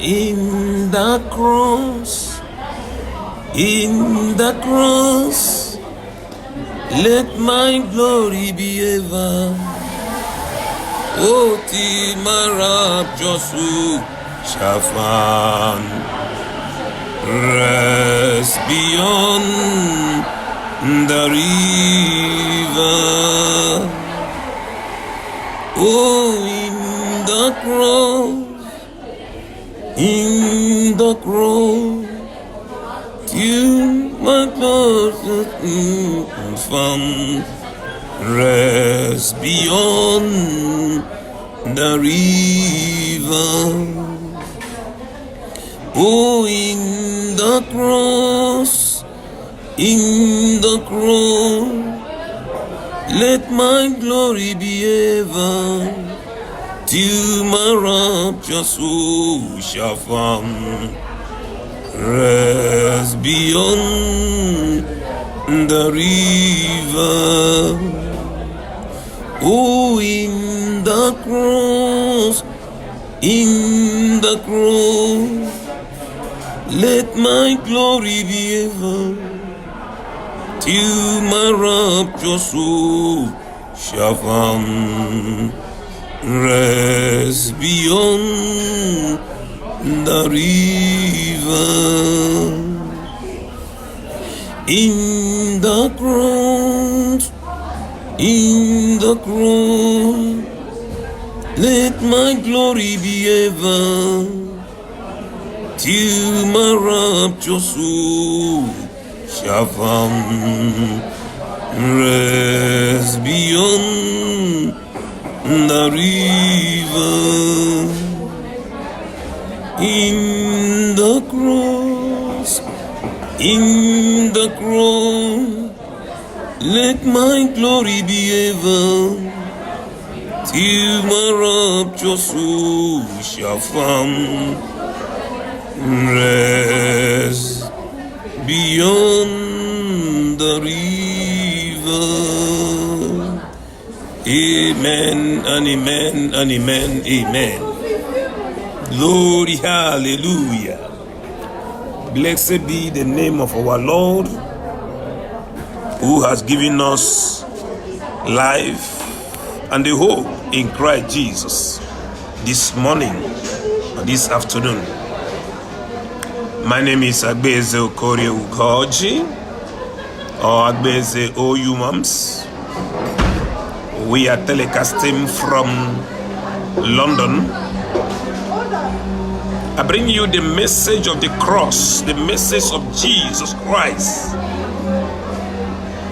In the cross, let my glory be ever. O Timara Josu Shafan, rest beyond the river. Oh, in the cross, till my closest found, rest beyond the river. Oh, in the cross, let my glory be ever, till my rapture soul shall find rest beyond the river. Oh, in the cross, let my glory be ever, till my rapture soul shall find rest beyond the river. In the cross, let my glory be ever, till my rapture soul shall find rest beyond the river. In the cross, let my glory be ever, till my rapture soul shall find rest beyond the river. Amen and amen and amen, amen. Glory, hallelujah. Blessed be the name of our Lord, who has given us life and the hope in Christ Jesus this morning and this afternoon. My name is Agbeze Okorie Ugoji, or Agbeze Oyumams. We are telecasting from London. I bring you the message of the cross, the message of Jesus Christ.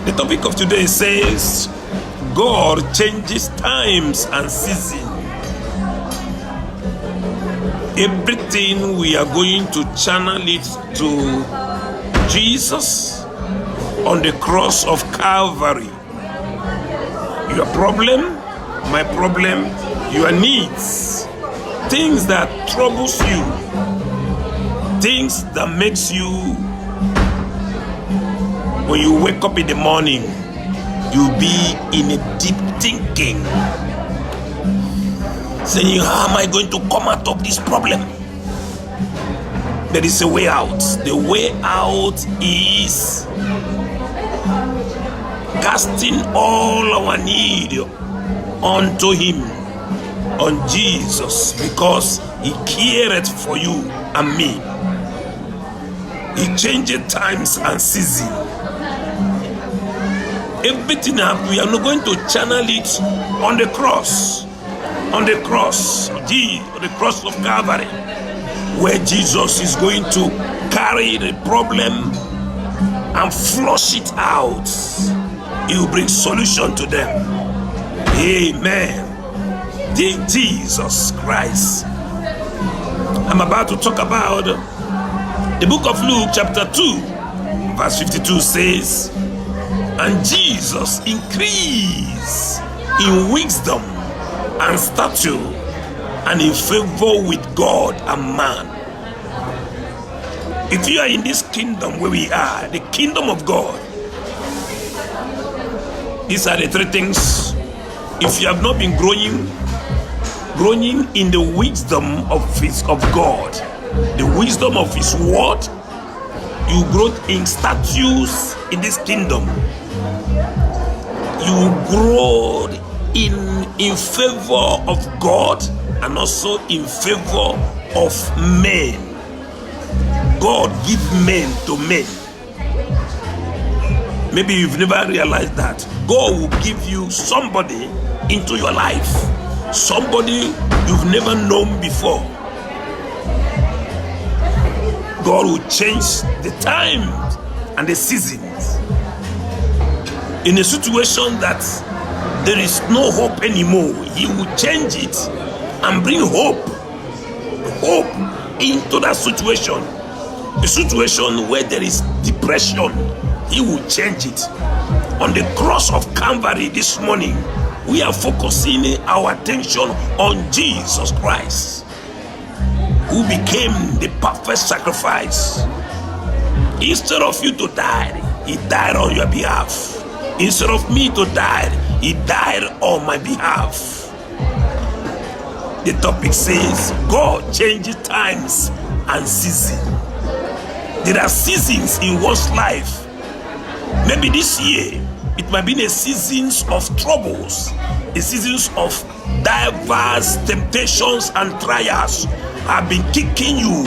The topic of today says, God changes times and seasons. Everything we are going to channel it to Jesus on the cross of Calvary. Your problem, my problem, your needs, things that troubles you, things that makes you, when you wake up in the morning, you'll be in a deep thinking, saying, how am I going to come out of this problem? There is a way out. The way out is casting all our need unto Him, on Jesus, because He careth for you and me. He changed times and seasons. Everything we are not going to channel it on the cross, the cross of Calvary, where Jesus is going to carry the problem and flush it out. He will bring solution to them. Amen. Jesus Christ. I'm about to talk about the book of Luke chapter 2 verse 52 says, and Jesus increased in wisdom and stature and in favor with God and man. If you are in this kingdom where we are, the kingdom of God, these are the three things. If you have not been growing in the wisdom of God, the wisdom of his word. You grow in status in this kingdom. You grow in favor of God and also in favor of men. God give men to men. Maybe you've never realized that. God will give you somebody into your life, somebody you've never known before. God will change the times and the seasons. In a situation that there is no hope anymore, he will change it and bring hope into that situation. A situation where there is depression, he will change it. On the cross of Calvary this morning, we are focusing our attention on Jesus Christ, who became the perfect sacrifice. Instead of you to die, he died on your behalf. Instead of me to die, he died on my behalf. The topic says, God changes times and seasons. There are seasons in one's life. Maybe this year, it might be a season of troubles, a season of diverse temptations and trials have been kicking you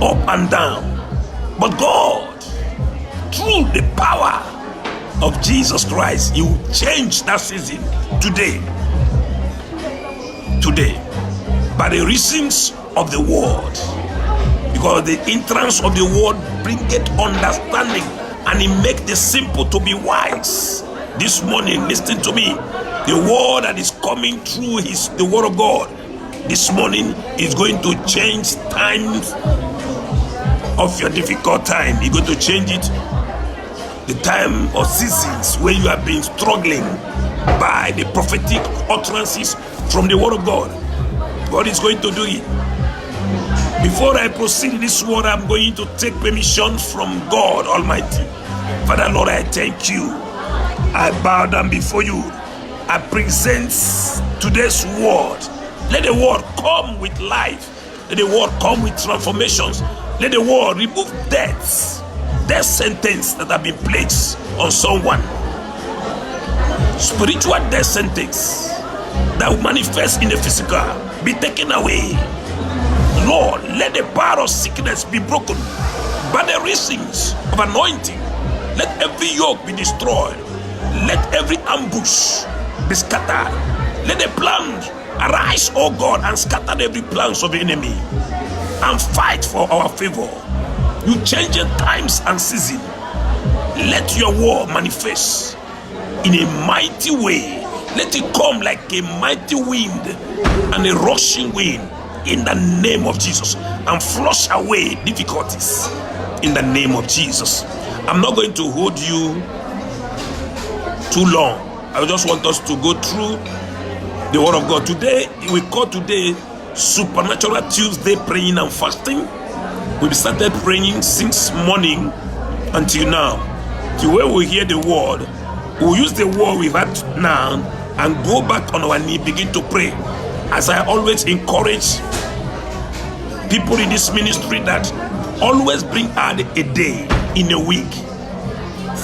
up and down. But God, through the power of Jesus Christ, he will change that season today. Today, by the reasons of the word. Because the entrance of the word bringeth understanding, and it makes the simple to be wise. This morning, listen to me. The word that is coming through is the word of God. This morning is going to change times of your difficult time. He's going to change it. The time or seasons where you have been struggling by the prophetic utterances from the word of God. God is going to do it. Before I proceed in this word, I'm going to take permission from God Almighty. Father, Lord, I thank you. I bow down before you. I present today's word. Let the word come with life. Let the word come with transformations. Let the word remove death sentence that have been placed on someone. Spiritual death sentence that will manifest in the physical be taken away. Lord, let the power of sickness be broken by the reasons of anointing. Let every yoke be destroyed. Let every ambush be scattered. Let the plan arise, O God, and scatter every plans of the enemy and fight for our favor. You change the times and seasons. Let your word manifest in a mighty way. Let it come like a mighty wind and a rushing wind in the name of Jesus, and flush away difficulties in the name of Jesus. I'm not going to hold you too long. I just want us to go through the word of God. Today, we call today Supernatural Tuesday praying and fasting. We've started praying since morning until now. Till when we hear the word, we'll use the word we've had now and go back on our knee, begin to pray. As I always encourage people in this ministry, that always bring out a day in a week.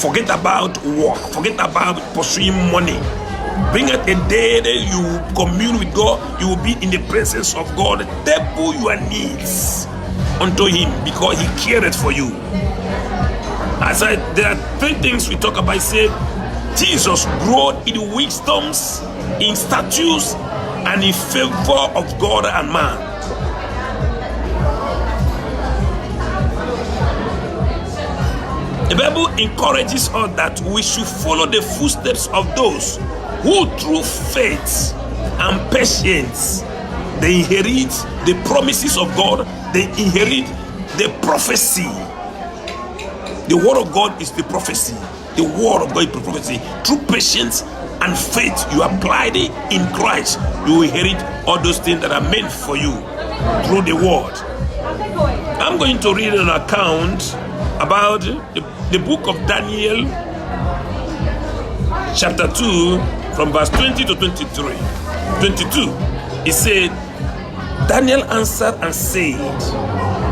Forget about work. Forget about pursuing money. Bring out a day that you commune with God. You will be in the presence of God. Table your needs unto him, because he cared for you. There are three things we talk about. I said Jesus grew in wisdoms, in statutes, and in favor of God and man. The Bible encourages us that we should follow the footsteps of those who through faith and patience they inherit the promises of God. They inherit the prophecy. The word of God is the prophecy. The word of God is the prophecy. Through patience and faith you applied it in Christ, you inherit all those things that are meant for you through the word. I'm going to read an account about the book of Daniel, chapter 2, from verse 20 to 22. It said, Daniel answered and said,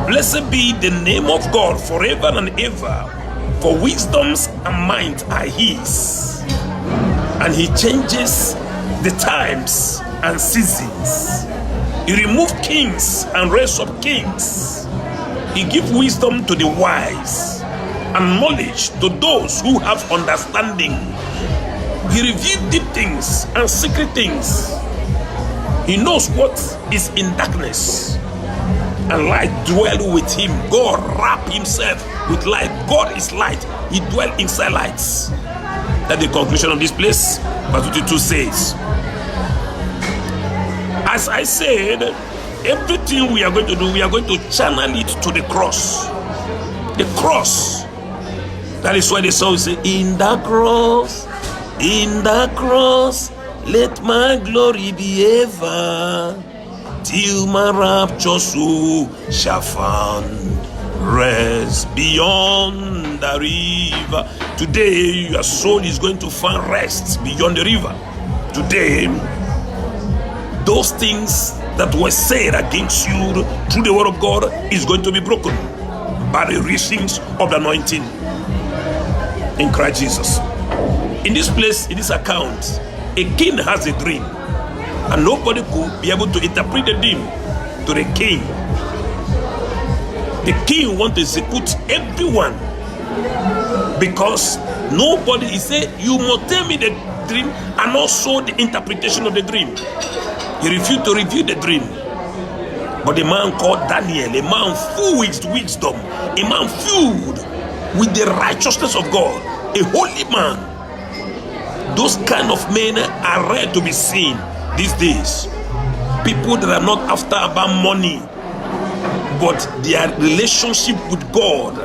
Blessed be the name of God forever and ever, for wisdoms and might are his, and he changes the times and seasons. He removed kings and raised up kings. He gives wisdom to the wise and knowledge to those who have understanding. He reveals deep things and secret things. He knows what is in darkness, and light dwell with him. God wrap himself with light. God is light. He dwell inside lights. That's the conclusion of this place. Verse 22 says, as I said, everything we are going to do, we are going to channel it to the cross. The cross. That is why the song says, in the cross, let my glory be ever, till my rapture soul shall find rest beyond the river. Today, your soul is going to find rest beyond the river. Today, those things that were said against you through the word of God is going to be broken by the reachings of the anointing in Christ Jesus. In this place, in this account, a king has a dream, and nobody could be able to interpret the dream to the king. The king wants to execute everyone because nobody, he said, you must tell me the dream and also the interpretation of the dream. He refused to reveal the dream. But a man called Daniel, a man full with wisdom, a man filled with the righteousness of God, a holy man. Those kind of men are rare to be seen these days. People that are not after about money, but their relationship with God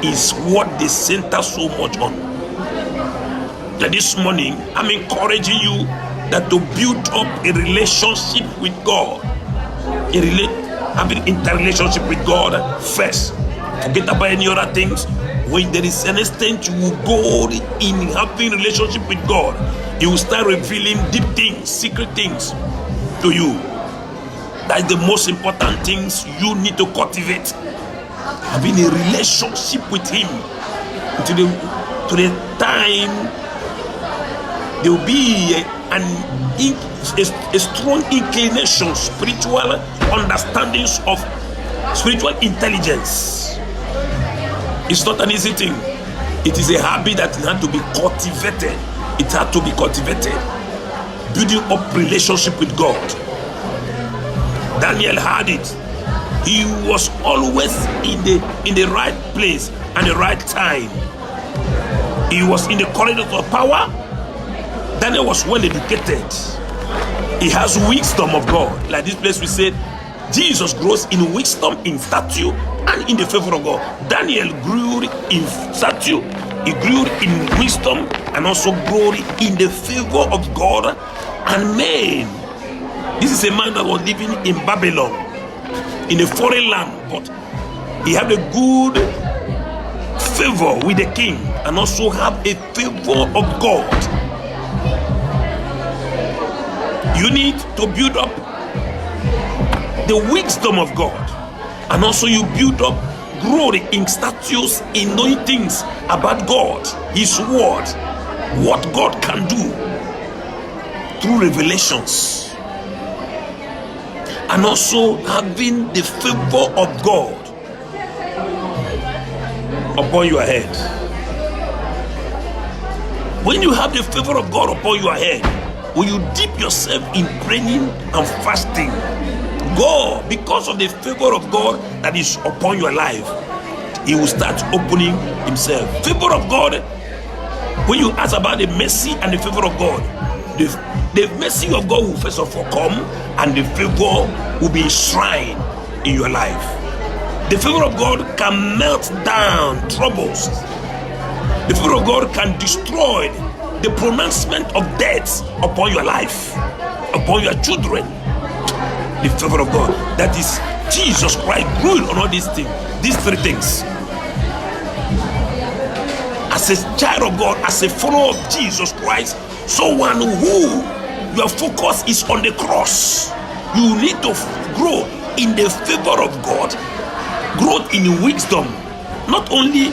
is what they center so much on. And this morning, I'm encouraging you that to build up a relationship with God, having interrelationship with God first. Forget about any other things. When there is an extent you will go in having relationship with God, He will start revealing deep things, secret things to you. That's the most important things you need to cultivate. Having a relationship with Him to the time there will be a strong inclination, spiritual understandings of spiritual intelligence. It's not an easy thing. It is a habit that has to be cultivated. It had to be cultivated. Building up relationship with God. Daniel had it. He was always in the right place and the right time. He was in the corridor of power. Daniel was well educated. He has wisdom of God. Like this place we said, Jesus grows in wisdom, in stature, and in the favor of God. Daniel grew in stature, he grew in wisdom, and also grew in the favor of God and men. This is a man that was living in Babylon, in a foreign land, but he had a good favor with the king, and also have a favor of God. You need to build up the wisdom of God, and also you build up glory in statues, in knowing things about God, His word, what God can do through revelations, and also having the favor of God upon your head. When you have the favor of God upon your head, when you dip yourself in praying and fasting, God, because of the favor of God that is upon your life, He will start opening Himself. Favor of God, when you ask about the mercy and the favor of God, the mercy of God will first of all come, and the favor will be enshrined in your life. The favor of God can melt down troubles. The favor of God can destroy the pronouncement of death upon your life, upon your children. The favor of God, that is Jesus Christ, rule on all these things, these three things. As a child of God, as a follower of Jesus Christ, someone who your focus is on the cross, you need to grow in the favor of God, growth in wisdom, not only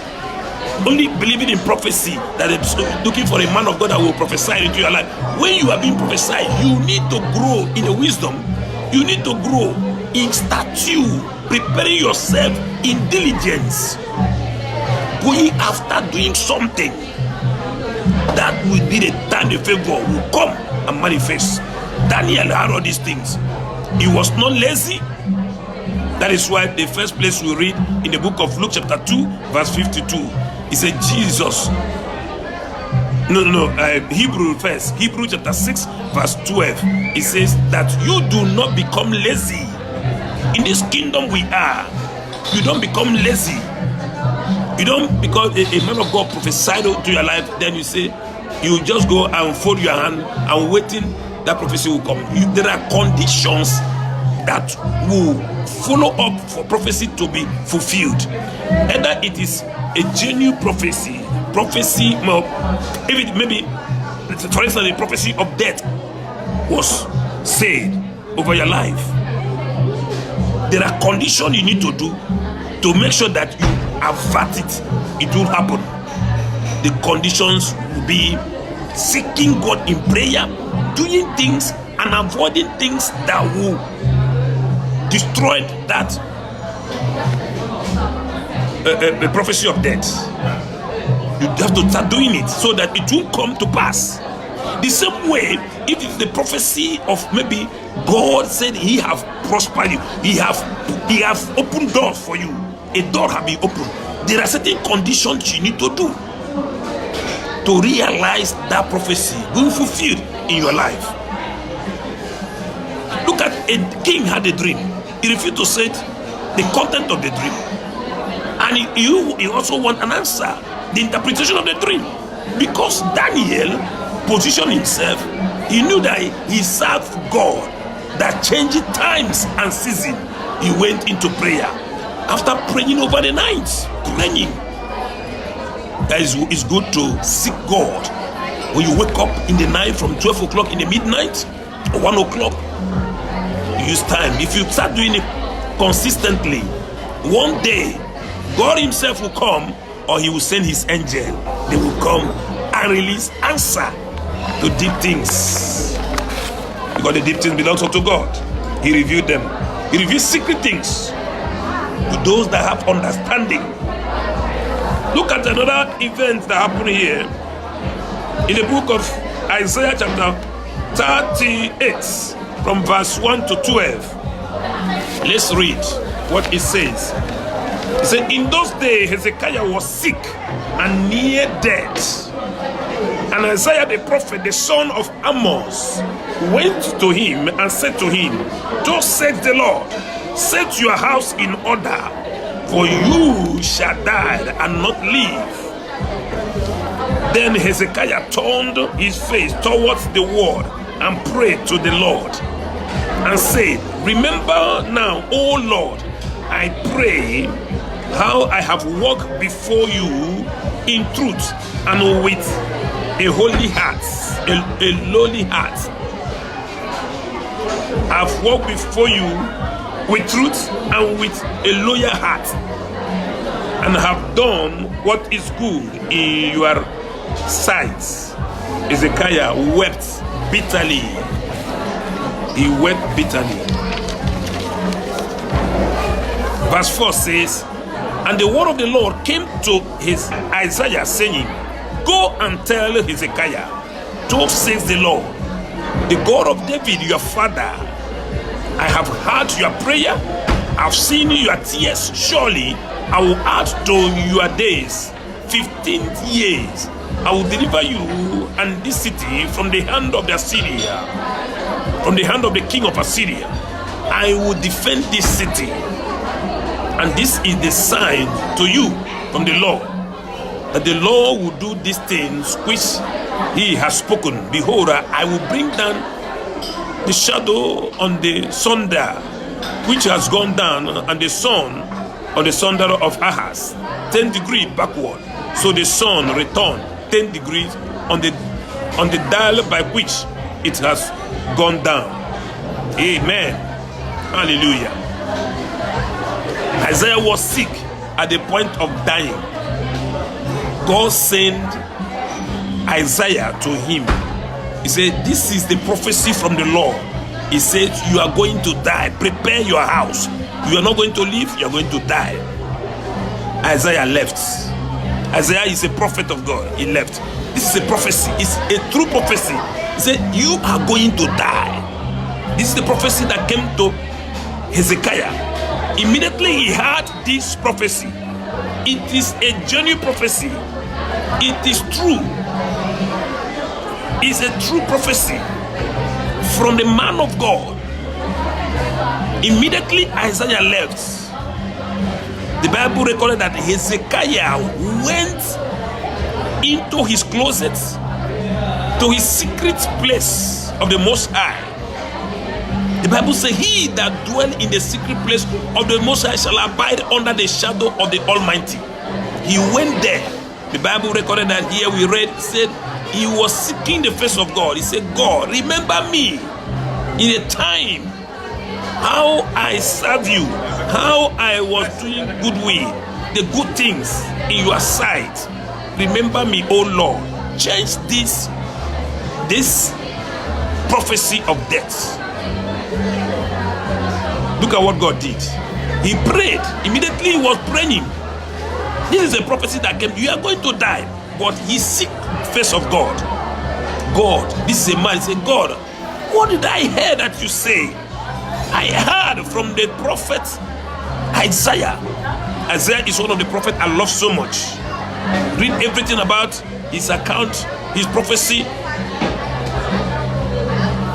believing in prophecy, that is looking for a man of God that will prophesy into your life. When you are being prophesied, you need to grow in the wisdom. You need to grow in stature, preparing yourself in diligence, going after doing something that will be the time the favor will come and manifest. Daniel had all these things. He was not lazy. That is why the first place we read in the book of Luke chapter 2 verse 52, he said Jesus, Hebrew first, Hebrew chapter 6 verse 12, it says that you do not become lazy. In this kingdom we are, you don't become lazy. You don't, because a man of God prophesied to your life, then you say, you just go and fold your hand and waiting that prophecy will come. There are conditions that will follow up for prophecy to be fulfilled. Either it is a genuine prophecy, if it maybe, for instance, the prophecy of death was said over your life. There are conditions you need to do to make sure that you avert it. It will happen. The conditions will be seeking God in prayer, doing things and avoiding things that will destroy that the prophecy of death. You have to start doing it so that it won't come to pass. The same way, if it's the prophecy of maybe God said He have prospered you, He have opened doors for you, a door have been opened. There are certain conditions you need to do to realize that prophecy will be fulfilled in your life. Look at a king had a dream. He refused to say the content of the dream, and he also want an answer, the interpretation of the dream, because Daniel positioned himself. He knew that he served God that changed times and season. He went into prayer. After praying over the night, praying, that is good to seek God. When you wake up in the night from 12 o'clock in the midnight or 1 o'clock, use time. If you start doing it consistently, one day God Himself will come, or He will send His angel. They will come and release answer to deep things, because the deep things belongs unto God. He revealed them. He reveals secret things to those that have understanding. Look at another event that happened here in the book of Isaiah chapter 38 from verse 1 to 12. Let's read what it says. It said, in those days Hezekiah was sick and near death. And Isaiah the prophet, the son of Amos, went to him and said to him, thus said the Lord, set your house in order, for you shall die and not live. Then Hezekiah turned his face towards the wall and prayed to the Lord and said, remember now, O Lord, I pray, how I have walked before you in truth and with a holy heart, a lowly heart. I've walked before you with truth and with a loyal heart, and have done what is good in your sight. Hezekiah wept bitterly. He wept bitterly. Verse 4 says, and the word of the Lord came to his Isaiah, saying, go and tell Hezekiah, thus says the Lord, the God of David your father, I have heard your prayer, I've seen your tears. Surely I will add to your days 15 years. I will deliver you and this city from the hand of the Assyria, from the hand of the king of Assyria. I will defend this city. And this is the sign to you from the Lord, that the Lord will do these things which He has spoken. Behold, I will bring down the shadow on the sunder which has gone down, and the sun on the sunder of Ahaz, 10 degrees backward. So the sun returned 10 degrees on the dial by which it has gone down. Amen. Hallelujah. Isaiah was sick at the point of dying. God sent Isaiah to him. He said, this is the prophecy from the Lord. He said, you are going to die. Prepare your house. You are not going to live, you are going to die. Isaiah left. Isaiah is a prophet of God. He left. This is a prophecy. It's a true prophecy. He said, you are going to die. This is the prophecy that came to Hezekiah. Immediately he heard this prophecy. It is a genuine prophecy. It is true. It's a true prophecy from the man of God. Immediately Isaiah left. The Bible recorded that Hezekiah went into his closet, to his secret place of the Most High. The Bible says, he that dwell in the secret place of the Most High shall abide under the shadow of the Almighty. He went there. The Bible recorded that here we read, said he was seeking the face of God. He said, God, remember me in a time how I serve you, how I was doing good will, the good things in your sight. Remember me, oh Lord. Change this prophecy of death. Look at what God did. He prayed. Immediately he was praying. This is a prophecy that came. You are going to die. But he seek face of God. God, this is a man. He said, God, what did I hear that you say? I heard from the prophet Isaiah. Isaiah is one of the prophets I love so much. Read everything about his account, his prophecy.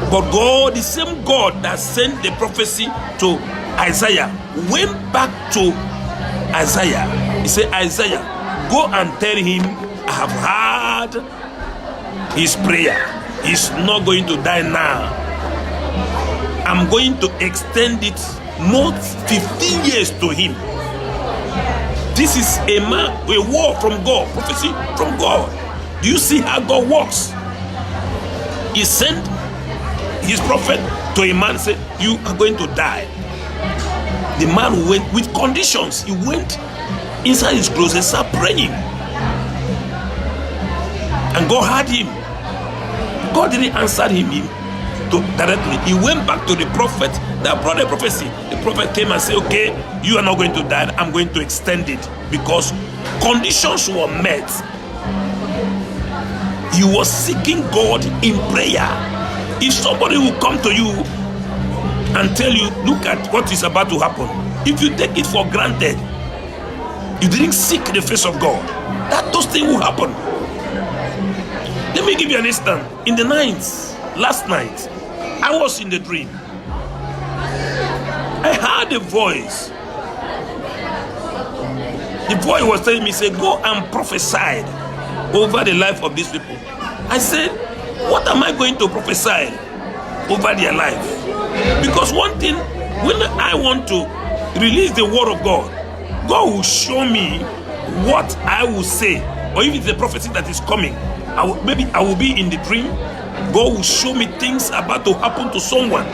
But God, the same God that sent the prophecy to Isaiah, went back to Isaiah. He said, Isaiah, go and tell him I have heard his prayer. He's not going to die now. I'm going to extend it more 15 years to him. This is a man, a word from God, prophecy from God. Do you see how God works? He sent his prophet to a man and said, you are going to die. The man went with conditions. He went inside his closet, started praying. And God heard him. God didn't answer him directly. He went back to the prophet that brought the prophecy. The prophet came and said, okay, you are not going to die. I'm going to extend it because conditions were met. He was seeking God in prayer. If somebody will come to you and tell you, look at what is about to happen, if you take it for granted, you didn't seek the face of God, that those things will happen. Let me give you an instance. In the night, last night, I was in the dream. I heard a voice. The voice was telling me, say, go and prophesy over the life of these people. I said, what am I going to prophesy over their life? Because one thing, when I want to release the word of God, God will show me what I will say. Or if it's a prophecy that is coming, maybe I will be in the dream. God will show me things about to happen to someone.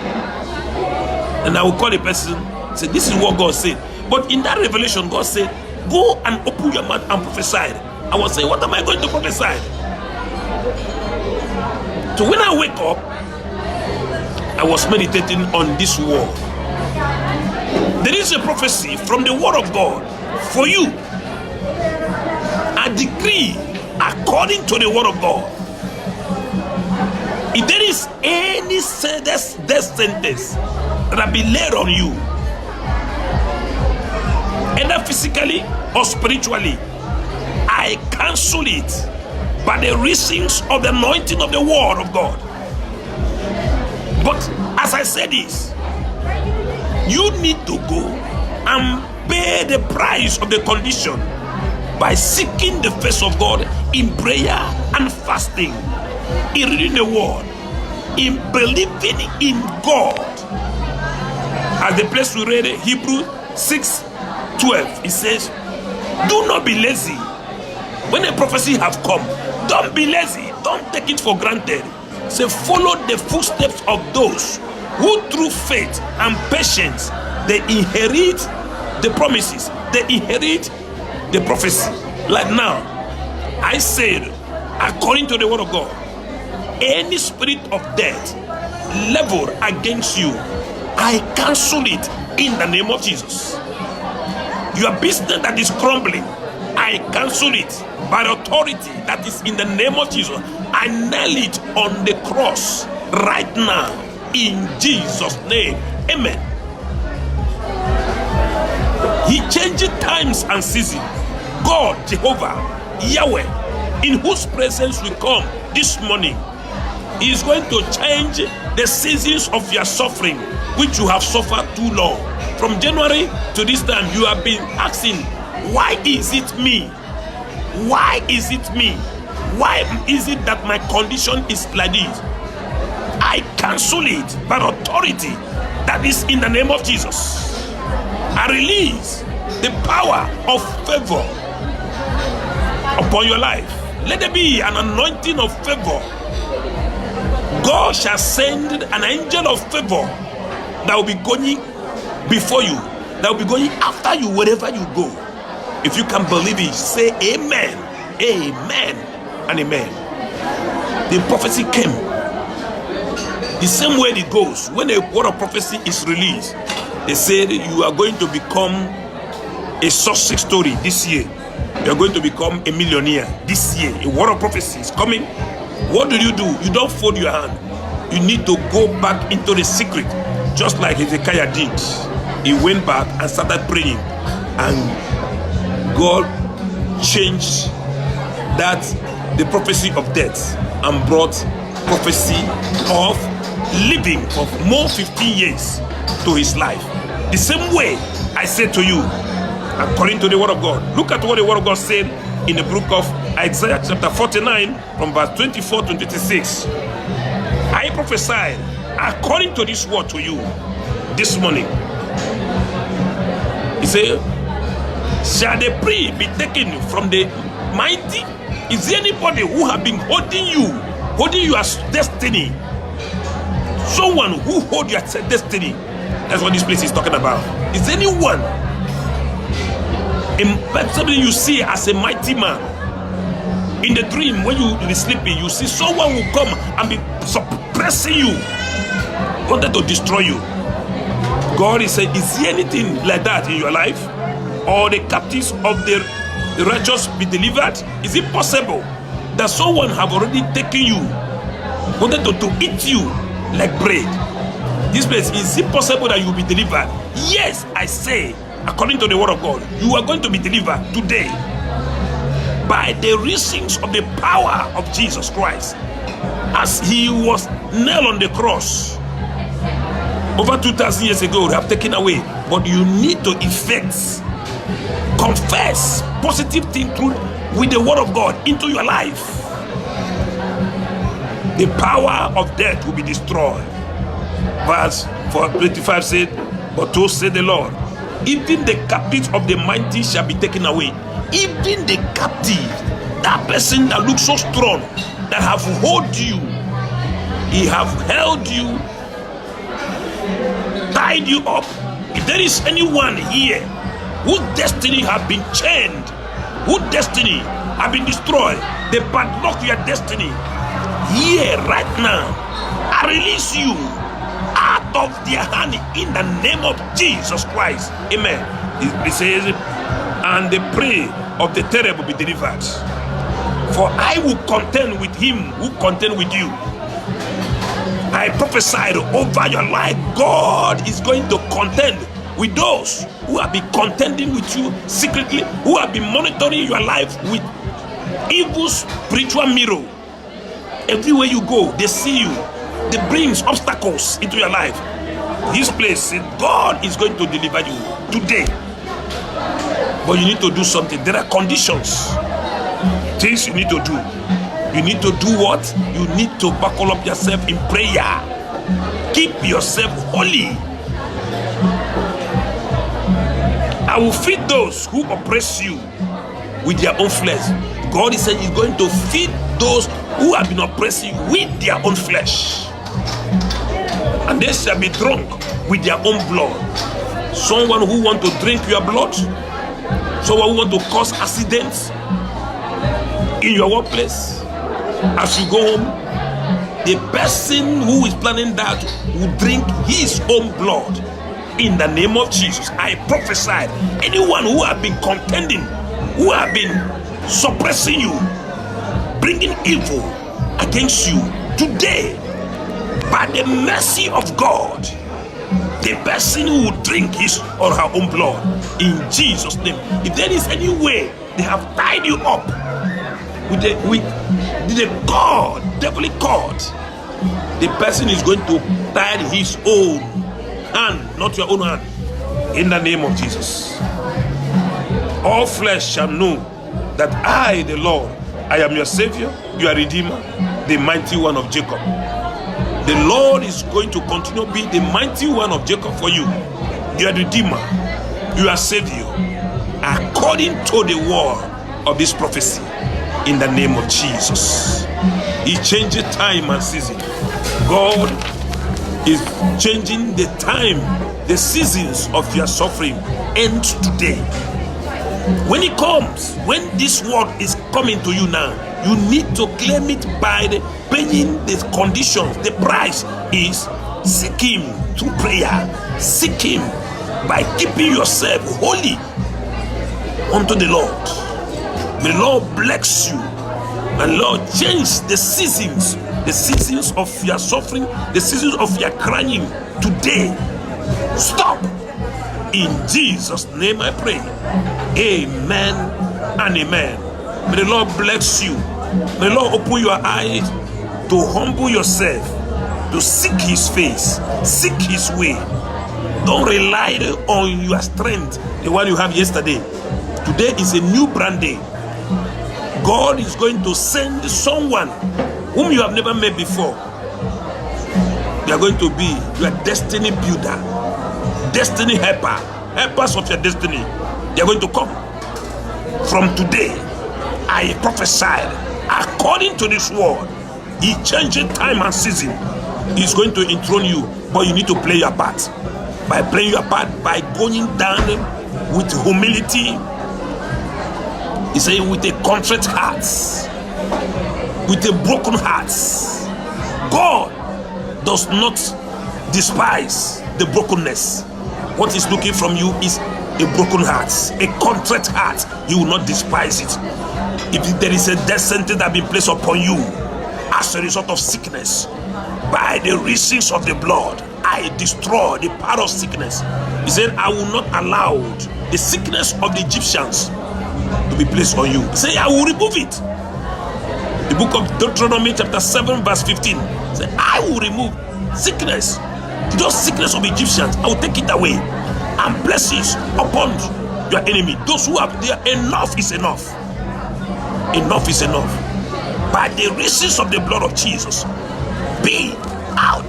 And I will call the person, say, this is what God said. But in that revelation, God said, go and open your mouth and prophesy. I was saying, what am I going to prophesy? So when I wake up, I was meditating on this word. There is a prophecy from the word of God for you. A decree according to the word of God. If there is any death sentence that be laid on you, either physically or spiritually, I cancel it by the reasons of the anointing of the word of God. But as I said this, you need to go and pay the price of the condition by seeking the face of God in prayer and fasting, in reading the word, in believing in God. As the place we read, Hebrews 6:12, it says, do not be lazy. When a prophecy have come, don't be lazy. Don't take it for granted. Say, follow the footsteps of those who through faith and patience They inherit the promises. They inherit the prophecy. Like now, I said, according to the word of God, any spirit of death leveled against you, I cancel it in the name of Jesus. Your business that is crumbling, I cancel it by the authority that is in the name of Jesus. I nail it on the cross right now in Jesus' name. Amen. He changes times and seasons. God, Jehovah, Yahweh, in whose presence we come this morning, He is going to change the seasons of your suffering, which you have suffered too long. From January to this time, you have been asking, why is it me? Why is it me? Why is it that my condition is like this? I cancel it by authority that is in the name of Jesus. I release the power of favor upon your life. Let there be an anointing of favor. God shall send an angel of favor that will be going before you, that will be going after you wherever you go. If you can believe it, say amen, amen, and amen. The prophecy came. The same way it goes. When a word of prophecy is released, they said you are going to become a success story this year. You are going to become a millionaire this year. A word of prophecy is coming. What do? You don't fold your hand. You need to go back into the secret, just like Hezekiah did. He went back and started praying, and God changed the prophecy of death and brought prophecy of living for more 15 years to his life. The same way I said to you, according to the word of God. Look at what the word of God said in the book of Isaiah chapter 49 from verse 24 to 26. I prophesied according to this word to you this morning. He said, shall the prey be taken from the mighty? Is there anybody who have been holding your destiny? Someone who hold your destiny. That's what this place is talking about. Is anyone, somebody you see as a mighty man? In the dream, when you be sleeping, you see someone will come and be suppressing you, wanted to destroy you. God is saying, is there anything like that in your life? Or the captives of the righteous be delivered? Is it possible that someone have already taken you, wanted to eat you like bread? This place, is it possible that you will be delivered? Yes, I say, according to the word of God, you are going to be delivered today by the reasons of the power of Jesus Christ. As he was nailed on the cross over 2,000 years ago, they have taken away. But you need to confess positive things with the word of God into your life. The power of death will be destroyed. Verse 25 said, but so said the Lord, even the captives of the mighty shall be taken away. Even the captive, that person that looks so strong, that have held you, he have held you, tied you up. If there is anyone here whose destiny have been chained, whose destiny have been destroyed, they padlock your destiny, here right now, I release you out of their hand in the name of Jesus Christ. Amen. It says, and the prey of the terrible be delivered. For I will contend with him who contend with you. I prophesied over your life, God is going to contend with those who have been contending with you secretly, who have been monitoring your life with evil spiritual mirror. Everywhere you go, they see you. They bring obstacles into your life. This place, God is going to deliver you today. But you need to do something. There are conditions, things you need to do. You need to do what? You need to buckle up yourself in prayer. Keep yourself holy. I will feed those who oppress you with their own flesh. God is saying he's going to feed those who have been oppressing you with their own flesh. And they shall be drunk with their own blood. someone who want to drink your blood, someone who want to cause accidents in your workplace, as you go home, the person who is planning that will drink his own blood. In the name of Jesus, I prophesy, anyone who have been contending, who have been suppressing you, bringing evil against you, today, by the mercy of God, the person who will drink his or her own blood, in Jesus' name. If there is any way they have tied you up with the cord, devilic cord, the person is going to tie his own hand, not your own hand, in the name of Jesus. All flesh shall know that I, the Lord, I am your Savior, your Redeemer, the mighty one of Jacob. The Lord is going to continue to be the mighty one of Jacob for you, your Redeemer, your Savior, according to the word of this prophecy, in the name of Jesus. He changes time and season. God is changing the time, the seasons of your suffering end today. When it comes, when this word is coming to you now, you need to claim it by paying the conditions. The price is seek him through prayer. Seek him by keeping yourself holy unto the Lord. May the Lord bless you. And Lord, change the seasons of your suffering, the seasons of your crying today. Stop. In Jesus' name I pray. Amen and amen. May the Lord bless you. May the Lord open your eyes to humble yourself, to seek his face, seek his way. Don't rely on your strength, the one you have yesterday. Today is a new brand day. God is going to send someone whom you have never met before. You are going to be your destiny builder, destiny helper, helpers of your destiny. They are going to come. From today, I prophesy, according to this word, he changing time and season. He's going to enthrone you, but you need to play your part. By playing your part, by going down with humility, he said, with a contrite heart, with a broken heart. God does not despise the brokenness. What he's looking from you is a broken heart, a contrite heart. He will not despise it. If there is a death sentence that has been placed upon you as a result of sickness, by the reasons of the blood, I destroy the power of sickness. He said, I will not allow the sickness of the Egyptians to be placed on you. He said, I will remove it. The book of Deuteronomy chapter 7 verse 15 said, I will remove sickness, those sickness of Egyptians. I will take it away and blessings upon your enemy. Those who have there, enough is enough. Enough is enough. By the reasons of the blood of Jesus, be out,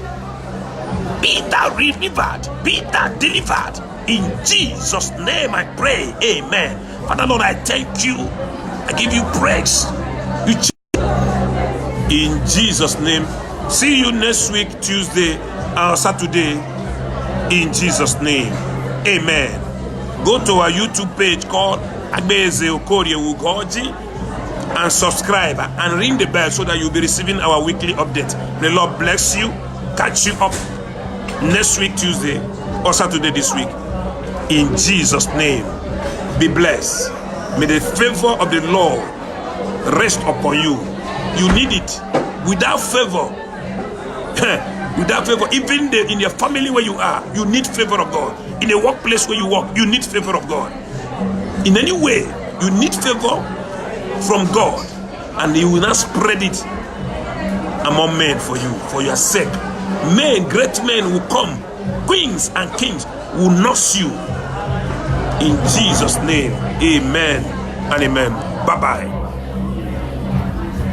be thou delivered, be thou delivered. In Jesus' name I pray. Amen. Father Lord, I thank you. I give you praise. In Jesus' name. See you next week, Tuesday or Saturday. In Jesus' name. Amen. Go to our YouTube page called Agbeze Okorie Ugoji and subscribe and ring the bell so that you'll be receiving our weekly update. May the Lord bless you. Catch you up next week, Tuesday or Saturday this week. In Jesus' name. Be blessed. May the favor of the Lord rest upon you. You need it. Without favor, without favor, even in your family where you are, you need favor of God. In a workplace where you work, you need favor of God. In any way, you need favor from God, and He will not spread it among men for you, for your sake. Men, great men will come, queens and kings will nurse you. In Jesus' name, amen and amen. Bye-bye.